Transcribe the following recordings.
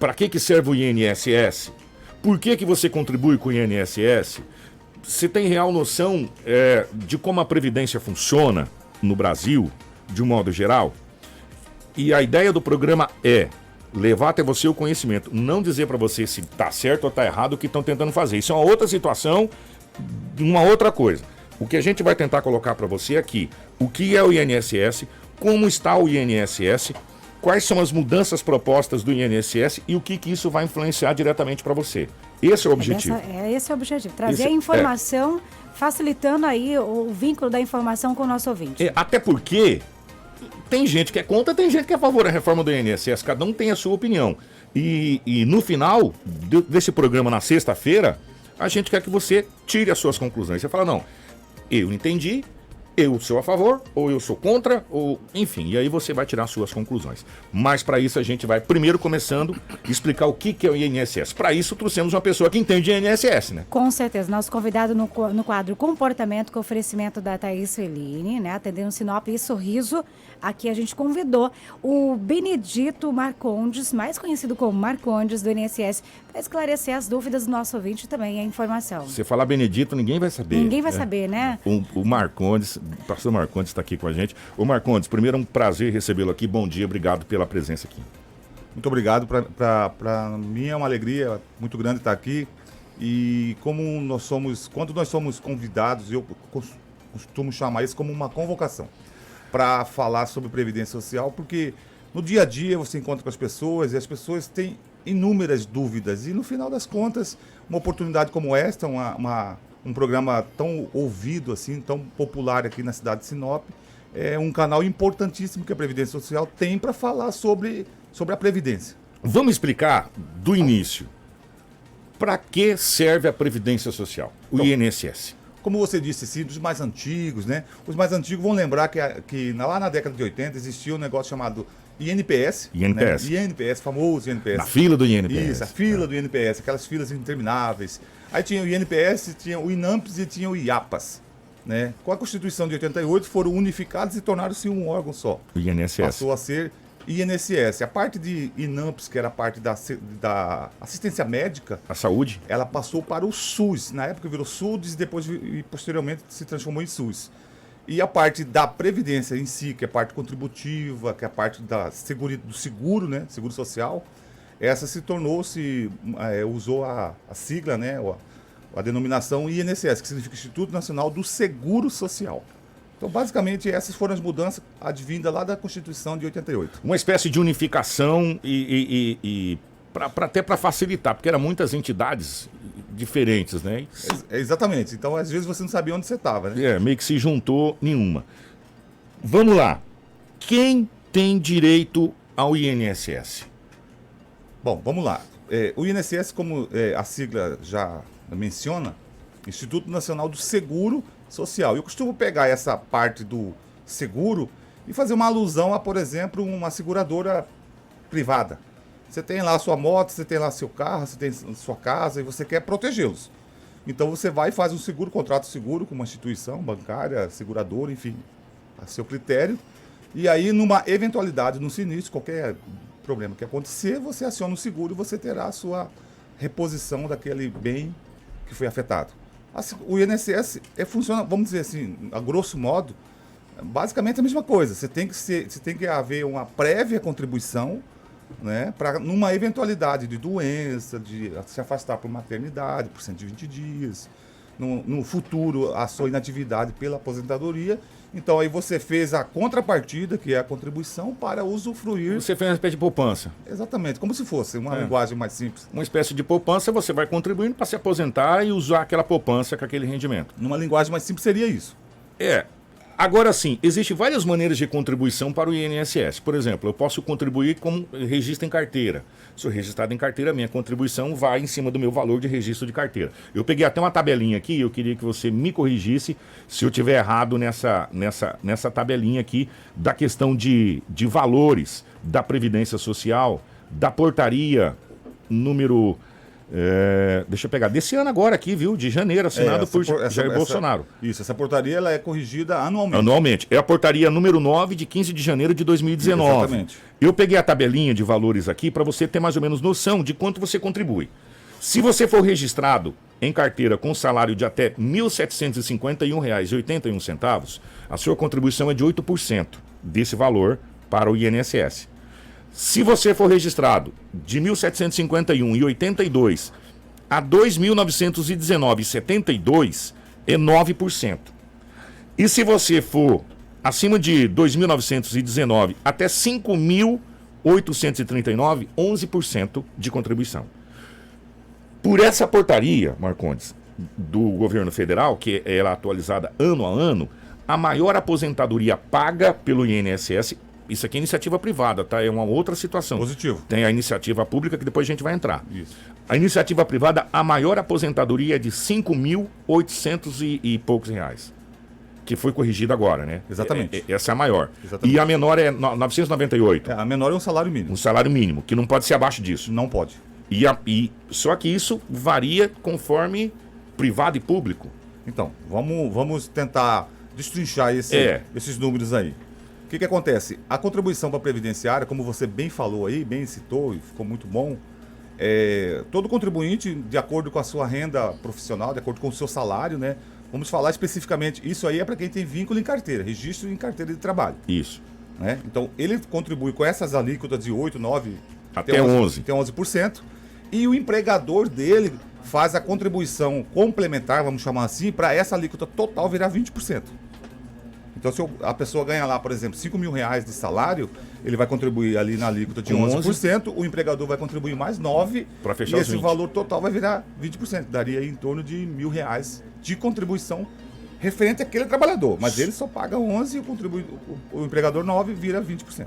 Para que serve o INSS? Por que você contribui com o INSS? Você tem real noção de como a Previdência funciona no Brasil, de um modo geral? E a ideia do programa é levar até você o conhecimento, não dizer para você se está certo ou está errado o que estão tentando fazer. Isso é uma outra situação, uma outra coisa. O que a gente vai tentar colocar para você aqui, o que é o INSS, como está o INSS, quais são as mudanças propostas do INSS e o que isso vai influenciar diretamente para você. Esse é o objetivo. Esse é o objetivo, trazer a informação, facilitando aí o vínculo da informação com o nosso ouvinte. Até porque tem gente que é contra, tem gente que é a favor da reforma do INSS, cada um tem a sua opinião. E no final desse programa, na sexta-feira, a gente quer que você tire as suas conclusões. Você fala, não, eu entendi, eu sou a favor, ou eu sou contra, ou enfim, e aí você vai tirar suas conclusões. Mas para isso a gente vai primeiro começando a explicar o que é o INSS. Para isso trouxemos uma pessoa que entende de INSS, né? Com certeza, nosso convidado no quadro Comportamento, com oferecimento da Thaís Feline, né? Atendendo Sinop e Sorriso, aqui a gente convidou o Benedito Marcondes, mais conhecido como Marcondes do INSS, para esclarecer as dúvidas do nosso ouvinte e também a informação. Se falar Benedito, ninguém vai saber. Ninguém vai saber, né? O Marcondes, o pastor Marcondes está aqui com a gente. O Marcondes, primeiro é um prazer recebê-lo aqui. Bom dia, obrigado pela presença aqui. Muito obrigado. Para mim é uma alegria muito grande estar aqui. E como quando nós somos convidados, eu costumo chamar isso como uma convocação para falar sobre Previdência Social, porque no dia a dia você encontra com as pessoas e as pessoas têm inúmeras dúvidas. E no final das contas, uma oportunidade como esta, um programa tão ouvido, assim, tão popular aqui na cidade de Sinop, é um canal importantíssimo que a Previdência Social tem para falar sobre a Previdência. Vamos explicar do início. Para que serve a Previdência Social, o INSS? Como você disse, sim, dos mais antigos, né? Os mais antigos vão lembrar que lá na década de 80 existia um negócio chamado INPS. INPS. Né? INPS, famoso INPS. Na fila do INPS. Isso, a fila do INPS, aquelas filas intermináveis. Aí tinha o INPS, tinha o INAMPS e tinha o IAPAS. Né? Com a Constituição de 88 foram unificados e tornaram-se um órgão só. O INSS. Passou a ser INSS. A parte de INAMPS, que era a parte da assistência médica, a saúde, ela passou para o SUS. Na época virou SUDES e posteriormente se transformou em SUS. E a parte da Previdência em si, que é a parte contributiva, que é a parte do seguro, né? Seguro social, essa se tornou-se, usou a sigla, né? A denominação INSS, que significa Instituto Nacional do Seguro Social. Então, basicamente, essas foram as mudanças advindas lá da Constituição de 88. Uma espécie de unificação e até para facilitar, porque eram muitas entidades diferentes, né? Exatamente. Então, às vezes, você não sabia onde você estava, né? Meio que se juntou nenhuma. Vamos lá. Quem tem direito ao INSS? Bom, vamos lá. O INSS, como a sigla já menciona, Instituto Nacional do Seguro Social. Eu costumo pegar essa parte do seguro e fazer uma alusão a, por exemplo, uma seguradora privada. Você tem lá a sua moto, você tem lá seu carro, você tem a sua casa e você quer protegê-los. Então você vai e faz um seguro, contrata seguro com uma instituição bancária, seguradora, enfim, a seu critério. E aí, numa eventualidade, num sinistro, qualquer problema que acontecer, você aciona o seguro e você terá a sua reposição daquele bem que foi afetado. O INSS funciona, vamos dizer assim, a grosso modo, basicamente a mesma coisa. Você tem que haver uma prévia contribuição, né, para numa eventualidade de doença, de se afastar por maternidade, por 120 dias, no futuro a sua inatividade pela aposentadoria. Então aí você fez a contrapartida, que é a contribuição, para usufruir. Você fez uma espécie de poupança. Exatamente, como se fosse uma linguagem mais simples. Uma espécie de poupança, você vai contribuindo para se aposentar e usar aquela poupança com aquele rendimento. Numa linguagem mais simples seria isso. Agora sim, existem várias maneiras de contribuição para o INSS. Por exemplo, eu posso contribuir como registro em carteira. Sou registrado em carteira, minha contribuição vai em cima do meu valor de registro de carteira. Eu peguei até uma tabelinha aqui, eu queria que você me corrigisse se eu tiver errado nessa tabelinha aqui da questão de valores da Previdência Social, da portaria número Deixa eu pegar. Desse ano agora aqui, viu? De janeiro, assinado por Jair Bolsonaro. Isso, essa portaria ela é corrigida anualmente. Anualmente. É a portaria número 9 de 15 de janeiro de 2019. Exatamente. Eu peguei a tabelinha de valores aqui para você ter mais ou menos noção de quanto você contribui. Se você for registrado em carteira com salário de até R$ 1.751,81, a sua contribuição é de 8% desse valor para o INSS. Se você for registrado de R$ 1.751,82 a R$ 2.919,72, é 9%. E se você for acima de R$ 2.919 até R$ 5.839, 11% de contribuição. Por essa portaria, Marcondes, do governo federal, que ela é atualizada ano a ano, a maior aposentadoria paga pelo INSS, isso aqui é iniciativa privada, tá? É uma outra situação. Positivo. Tem a iniciativa pública que depois a gente vai entrar. Isso. A iniciativa privada, a maior aposentadoria é de R$ 5.800 e poucos reais. Que foi corrigida agora, né? Exatamente. Essa é a maior. Exatamente. E a menor é 998. A menor é um salário mínimo. Um salário mínimo, que não pode ser abaixo disso. Não pode. Só que isso varia conforme privado e público. Então, vamos tentar destrinchar esses números aí. O que acontece? A contribuição para a Previdenciária, como você bem falou aí, bem citou e ficou muito bom, todo contribuinte, de acordo com a sua renda profissional, de acordo com o seu salário, né? Vamos falar especificamente, isso aí é para quem tem vínculo em carteira, registro em carteira de trabalho. Isso. Né? Então, ele contribui com essas alíquotas de 8, 9, até 11. Até 11%. E o empregador dele faz a contribuição complementar, vamos chamar assim, para essa alíquota total virar 20%. Então, se a pessoa ganha lá, por exemplo, R$5.000 de salário, ele vai contribuir ali na alíquota de 11%, o empregador vai contribuir mais 9%, para fechar e esse valor total vai virar 20%. Daria aí em torno de R$1.000 de contribuição referente àquele trabalhador. Mas ele só paga 11% e o empregador 9% vira 20%.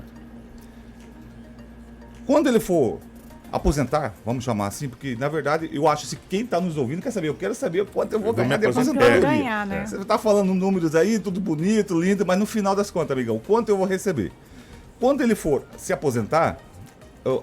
Quando ele for aposentar, vamos chamar assim, porque na verdade eu acho que quem está nos ouvindo quer saber, eu quero saber quanto eu vou ganhar de aposentadoria. Ganhar, né? Você está falando números aí, tudo bonito, lindo, mas no final das contas, amigão, quanto eu vou receber? Quando ele for se aposentar,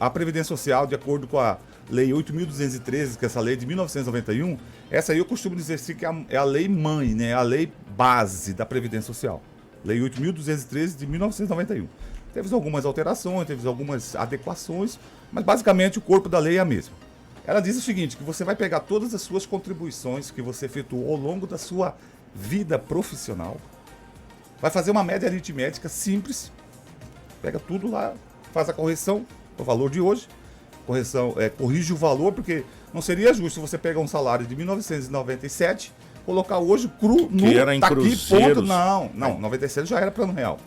a Previdência Social, de acordo com a Lei 8.213, que é essa lei de 1991, essa aí eu costumo dizer assim que é a lei mãe, né? A lei base da Previdência Social. Lei 8.213 de 1991. Teve algumas alterações, teve algumas adequações, mas basicamente o corpo da lei é a mesma. Ela diz o seguinte, que você vai pegar todas as suas contribuições que você efetuou ao longo da sua vida profissional, vai fazer uma média aritmética simples, pega tudo lá, faz a correção, o valor de hoje, corrige o valor, porque não seria justo você pegar um salário de 1997, colocar hoje cru, que era em cruzeiros. Não, 97 já era plano real.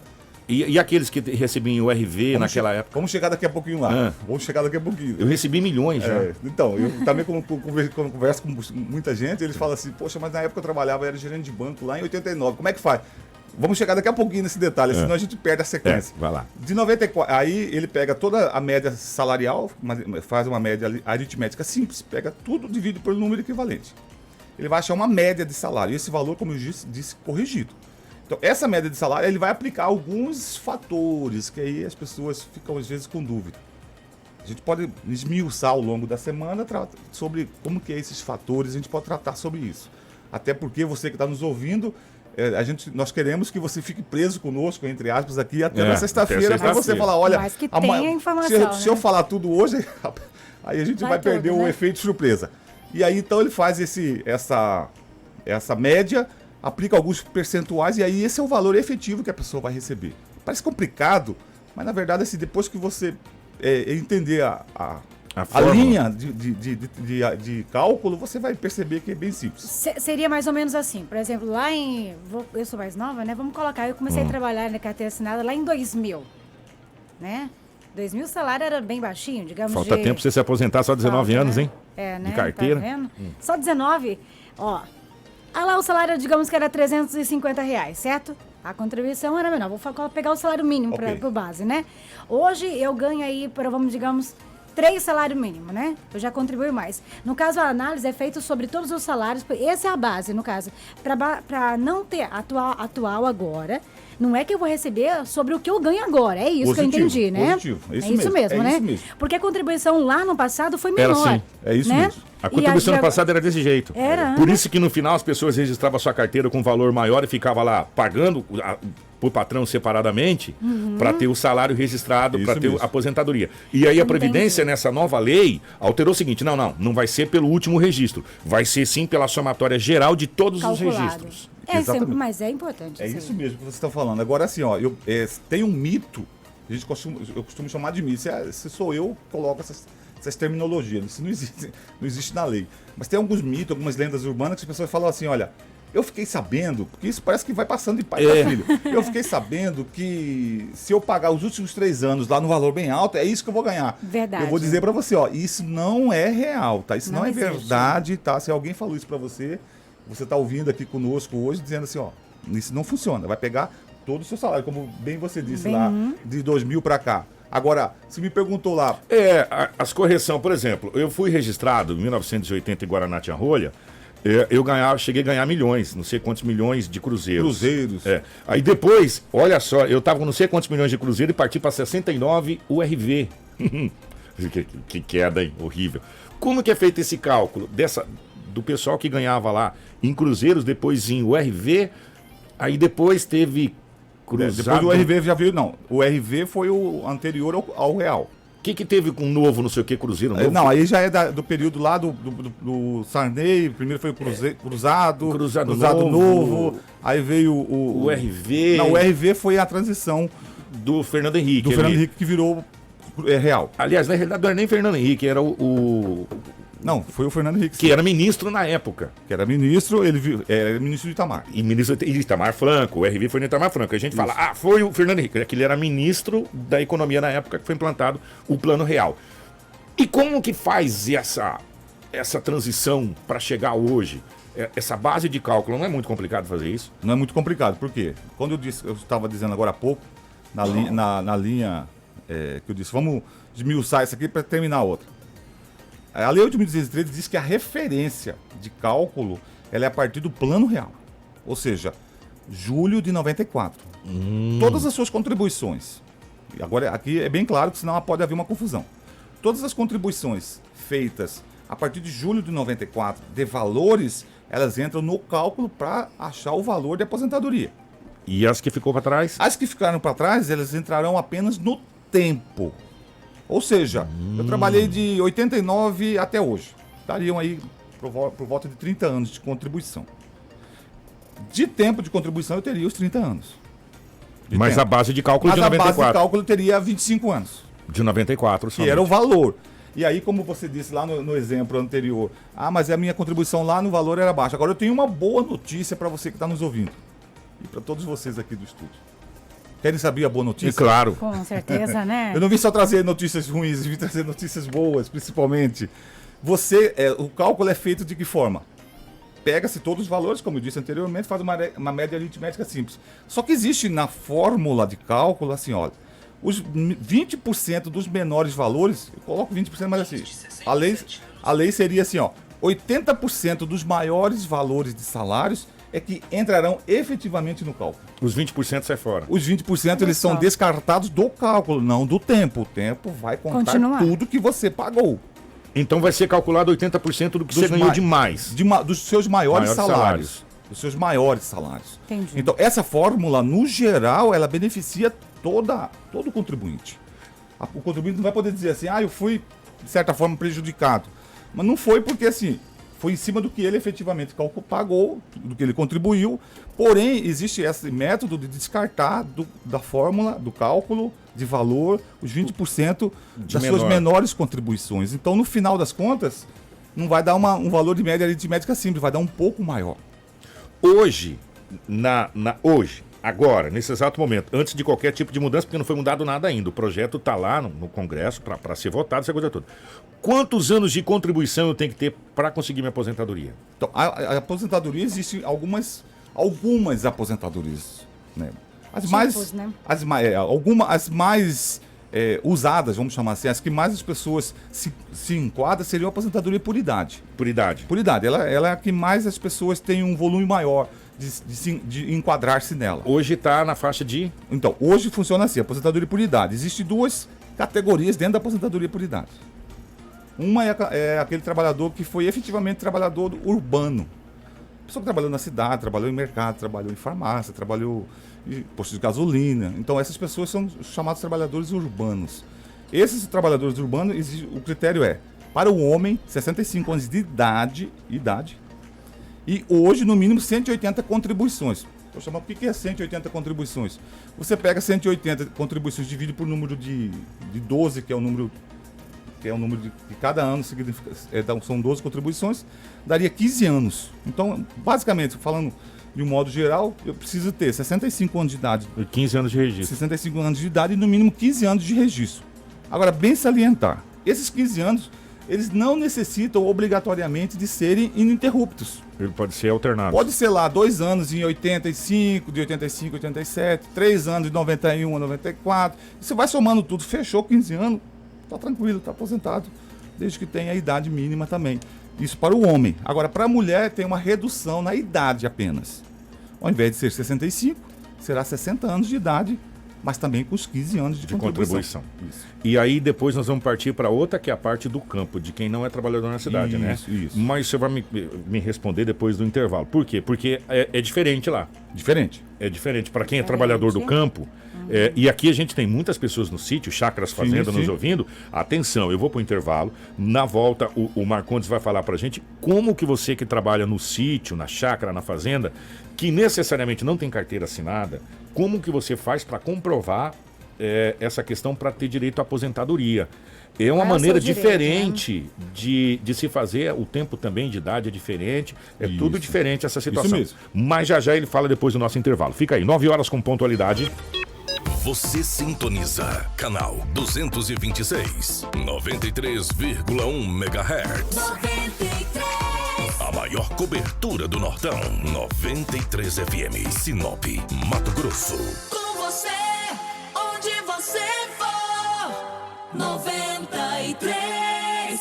E aqueles que recebiam o RV naquela época? Vamos chegar daqui a pouquinho lá. Eu recebi milhões já. Então, eu também quando converso com muita gente, eles falam assim, poxa, mas na época eu trabalhava, eu era gerente de banco lá em 89, como é que faz? Vamos chegar daqui a pouquinho nesse detalhe, senão a gente perde a sequência. Vai lá. De 94, aí ele pega toda a média salarial, faz uma média aritmética simples, pega tudo, divide pelo número equivalente. Ele vai achar uma média de salário, e esse valor, como eu disse, corrigido. Então, essa média de salário, ele vai aplicar alguns fatores, que aí as pessoas ficam, às vezes, com dúvida. A gente pode esmiuçar ao longo da semana sobre como que é esses fatores, a gente pode tratar sobre isso. Até porque você que está nos ouvindo, nós queremos que você fique preso conosco, entre aspas, aqui até na sexta-feira, para você falar, olha, mas que tenha informação, se eu falar tudo hoje, aí a gente vai perder o efeito surpresa. E aí, então, ele faz essa média, aplica alguns percentuais e aí esse é o valor efetivo que a pessoa vai receber. Parece complicado, mas na verdade, assim, depois que você entender a linha de cálculo, você vai perceber que é bem simples. Seria mais ou menos assim, por exemplo, eu sou mais nova, né? Vamos colocar, eu comecei a trabalhar na carteira assinada lá em 2000, né? 2000 o salário era bem baixinho, digamos. Falta tempo pra você se aposentar, só 19 anos, hein? Né? De carteira. Tá vendo? Só 19, ó. Lá o salário, digamos que era R$350, certo? A contribuição era menor. Vou pegar o salário mínimo para base, né? Hoje eu ganho aí, digamos, 3 salários mínimos, né? Eu já contribuo mais. No caso, a análise é feita sobre todos os salários. Essa é a base, no caso. Para não ter atual agora, não é que eu vou receber sobre o que eu ganho agora. É isso positivo, que eu entendi, né? Positivo. É isso mesmo, né? Isso mesmo. Porque a contribuição lá no passado foi menor. Era assim. É isso né? mesmo. A contribuição E no passado era desse jeito. Era, Por né? isso que no final as pessoas registravam a sua carteira com valor maior e ficava lá pagando por patrão separadamente para ter o salário registrado, para ter mesmo. a aposentadoria. E aí a Previdência, Entendi. nessa nova lei, alterou o seguinte: não vai ser pelo último registro. Vai ser sim pela somatória geral de todos os Calculado. registros. Exatamente. Mas é importante. É aí. isso mesmo que você está falando. Agora, assim, ó, tem um mito, eu costumo chamar de mito. Se sou eu, coloco essas terminologias. Isso não existe na lei. Mas tem alguns mitos, algumas lendas urbanas que as pessoas falam assim, olha, eu fiquei sabendo, porque isso parece que vai passando de pai para filho. Eu fiquei sabendo que se eu pagar os últimos 3 anos lá no valor bem alto, é isso que eu vou ganhar. Verdade. Eu vou dizer para você, ó, isso não é real, tá? Isso não é existe. verdade, tá? Se alguém falou isso para você, você está ouvindo aqui conosco hoje dizendo assim, ó, isso não funciona. Vai pegar todo o seu salário, como bem você disse lá, de 2000 para cá. Agora, se me perguntou lá... As correções, por exemplo, eu fui registrado em 1980 em Guaraná-Rolha, cheguei a ganhar milhões, não sei quantos milhões de cruzeiros. Aí depois, olha só, eu tava com não sei quantos milhões de cruzeiro e parti para 69 URV. que queda, hein? Horrível. Como que é feito esse cálculo do pessoal que ganhava lá em cruzeiros, depois em URV, aí depois teve cruzado... Depois do URV já veio, não. O URV foi o anterior ao real. O que teve com o novo, não sei o que, cruzeiro novo? Não, aí já é do período lá do Sarney, primeiro foi o cruzado novo, aí veio o RV. Não, o RV foi a transição do Fernando Henrique. Do Fernando Henrique que virou real. Aliás, na realidade não era nem Fernando Henrique, era Não, foi o Fernando Henrique. Que era ministro na época. Que era ministro, era ministro de Itamar. E ministro de Itamar Franco, o RV foi no Itamar Franco. A gente fala, foi o Fernando Henrique, que ele era ministro da economia na época que foi implantado o Plano Real. E como que faz essa transição para chegar hoje? Essa base de cálculo, não é muito complicado fazer isso? Não é muito complicado, por quê? Quando eu estava dizendo agora há pouco, na linha que eu disse, vamos esmiuçar isso aqui para terminar a outra. A Lei 8.213 diz que a referência de cálculo ela é a partir do Plano Real. Ou seja, julho de 94. Todas as suas contribuições. E agora, aqui é bem claro que senão pode haver uma confusão. Todas as contribuições feitas a partir de julho de 94 de valores, elas entram no cálculo para achar o valor de aposentadoria. E as que ficou para trás? As que ficaram para trás, elas entrarão apenas no tempo. Ou seja, eu trabalhei de 89 até hoje. Dariam aí por volta de 30 anos de contribuição. De tempo de contribuição eu teria os 30 anos. Mas a base de cálculo de 94. Mas a base de cálculo teria 25 anos. De 94 somente. Que era o valor. E aí, como você disse lá no exemplo anterior, mas a minha contribuição lá no valor era baixa. Agora eu tenho uma boa notícia para você que está nos ouvindo. E para todos vocês aqui do estúdio. Querem saber a boa notícia? E claro. Com certeza, né? Eu não vim só trazer notícias ruins, eu vim trazer notícias boas, principalmente. O cálculo é feito de que forma? Pega-se todos os valores, como eu disse anteriormente, faz uma média aritmética simples. Só que existe na fórmula de cálculo, assim, olha, os 20% dos menores valores, eu coloco 20%, mas assim, a lei seria assim, ó, 80% dos maiores valores de salários é que entrarão efetivamente no cálculo. Os 20% sai fora. Os 20% eles são descartados do cálculo, não do tempo. O tempo vai contar tudo que você pagou. Então vai ser calculado 80% do que você ganhou de mais. Dos seus maiores salários. Dos seus maiores salários. Entendi. Então, essa fórmula, no geral, ela beneficia todo contribuinte. O contribuinte não vai poder dizer assim, eu fui, de certa forma, prejudicado. Mas não foi porque, assim, foi em cima do que ele efetivamente pagou, do que ele contribuiu. Porém, existe esse método de descartar da fórmula, do cálculo de valor, os 20% das suas menores contribuições. Então, no final das contas, não vai dar um valor de média aritmética simples, vai dar um pouco maior. Hoje, agora, nesse exato momento, antes de qualquer tipo de mudança, porque não foi mudado nada ainda, o projeto está lá no Congresso para ser votado, essa coisa toda. Quantos anos de contribuição eu tenho que ter para conseguir minha aposentadoria? Então, a aposentadoria, existem algumas aposentadorias, né? As mais usadas, vamos chamar assim, as que mais as pessoas se enquadram seriam a aposentadoria por idade. Por idade. Por idade. Ela é a que mais as pessoas têm um volume maior de enquadrar-se nela. Hoje está na faixa de... Então, hoje funciona assim, aposentadoria por idade. Existem 2 categorias dentro da aposentadoria por idade. Uma é aquele trabalhador que foi efetivamente trabalhador urbano. Pessoa que trabalhou na cidade, trabalhou em mercado, trabalhou em farmácia, trabalhou em posto de gasolina. Então, essas pessoas são chamados trabalhadores urbanos. Esses trabalhadores urbanos, o critério é, para o homem, 65 anos de idade, e hoje, no mínimo, 180 contribuições. Vou chamar, o que é 180 contribuições? Você pega 180 contribuições, divide por número de 12, que é o número de cada ano, são 12 contribuições, daria 15 anos. Então, basicamente, falando de um modo geral, eu preciso ter 65 anos de idade. E 15 anos de registro. 65 anos de idade e no mínimo 15 anos de registro. Agora, bem salientar, esses 15 anos, eles não necessitam obrigatoriamente de serem ininterruptos. Ele pode ser alternado. Pode ser lá 2 anos em 85, de 85 a 87, 3 anos de 91 a 94. Você vai somando tudo, fechou 15 anos, tá tranquilo, tá aposentado, desde que tenha a idade mínima também. Isso para o homem. Agora, para a mulher, tem uma redução na idade apenas. Ao invés de ser 65, será 60 anos de idade, mas também com os 15 anos de contribuição. Isso. E aí depois nós vamos partir para outra, que é a parte do campo, de quem não é trabalhador na cidade, né? Isso. Mas você vai me responder depois do intervalo. Por quê? Porque é diferente lá. Diferente. É diferente. Para quem é trabalhador do campo, e aqui a gente tem muitas pessoas no sítio, Chácaras Fazenda, nos ouvindo. Atenção, eu vou para o intervalo. Na volta, o Marcondes vai falar para a gente como que você que trabalha no sítio, na chácara, na fazenda, que necessariamente não tem carteira assinada, como que você faz para comprovar essa questão para ter direito à aposentadoria. É uma maneira diferente de se fazer, o tempo também de idade é diferente, tudo diferente essa situação. Isso mesmo. Mas já ele fala depois do nosso intervalo. Fica aí, 9 horas com pontualidade. Você sintoniza canal 226, 93,1 MHz. 93. A maior cobertura do Nortão, 93 FM, Sinop, Mato Grosso. Com você, onde você for. 93.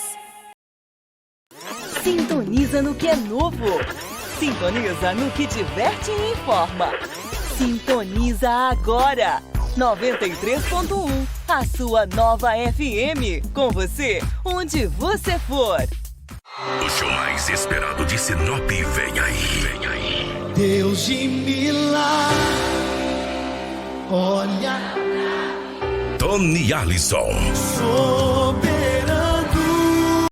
Sintoniza no que é novo. Sintoniza no que diverte e informa. Sintoniza agora. 93.1, a sua nova FM. Com você, onde você for. O show mais esperado de Sinop vem aí. Deus de milagre, olha, Tony Allison. sobre